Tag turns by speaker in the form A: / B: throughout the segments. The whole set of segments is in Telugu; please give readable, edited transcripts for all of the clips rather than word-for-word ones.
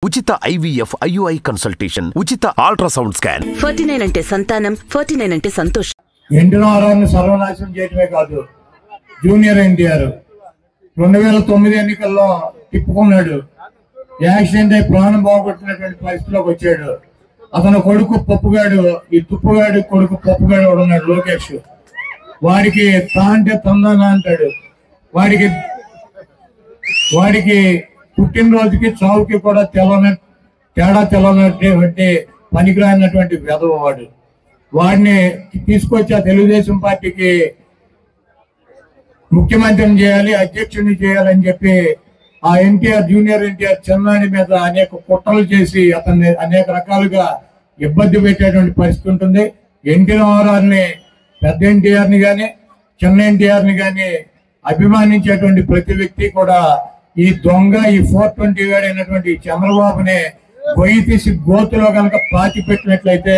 A: ఉచిత IVF IUI కన్సల్టేషన్, ఉచిత అల్ట్రాసౌండ్ స్కాన్.
B: 49 అంటే సంతానం, 49 అంటే సంతోషం.
C: ఎన్టీఆర్ని సర్వనాశనం చేయటమే కాదు, జూనియర్ ఎన్టీఆర్ 2009 ఎన్నికల్లో తిప్పుకున్నాడు. యాక్సిడెంట్ అయి ప్రాణం బాగొట్టినటువంటి పరిస్థితిలోకి వచ్చాడు. అతను కొడుకు పప్పుగాడు, ఈ తుప్పుగాడు కొడుకు పప్పుగాడు ఉన్నాడు లోకేష్. వాడికి తా అంటే తందానా అంటాడు. వాడికి పుట్టినరోజుకి చావుకి కూడా తేడా తెలవనటువంటి పనికిరానటువంటి వెధవ వాడు. వాడిని తీసుకొచ్చి ఆ తెలుగుదేశం పార్టీకి ముఖ్యమంత్రిని చేయాలి, అధ్యక్షుడిని చేయాలని చెప్పి ఆ జూనియర్ ఎన్టీఆర్ చెన్నాని మీద అనేక కుట్రలు చేసి అతన్ని అనేక రకాలుగా ఇబ్బంది పెట్టేటువంటి పరిస్థితి ఉంటుంది. ఎన్టీఆర్ని, పెద్ద ఎన్టీఆర్ని కానీ చిన్న ఎన్టీఆర్ని కానీ అభిమానించేటువంటి ప్రతి వ్యక్తి కూడా ఈ దొంగ, ఈ 420 గాడు అయినటువంటి చంద్రబాబుని గొయ్యి తీసి గోతులో కనుక పాతి పెట్టినట్లయితే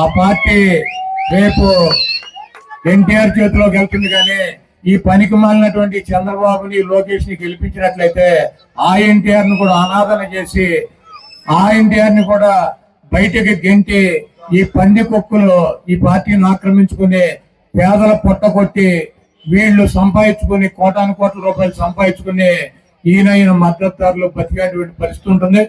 C: ఆ పార్టీ రేపు ఎన్టీఆర్ చేతిలోకి వెళ్తుంది. కానీ ఈ పనికి మాలినటువంటి చంద్రబాబుని, లోకేష్ ని గెలిపించినట్లయితే ఆ ఎన్టీఆర్ ని కూడా అనాదరణ చేసి ఆ ఎన్టీఆర్ ని కూడా బయటకి గెంటి ఈ పంది కుక్కలు ఈ పార్టీని ఆక్రమించుకుని పేదల పొట్టగొట్టి వీళ్ళు సంపాదించుకుని కోటాను కోట్ల రూపాయలు సంపాదించుకుని ఈయన మద్దతుదారులు బతికేటువంటి పరిస్థితి ఉంటుంది.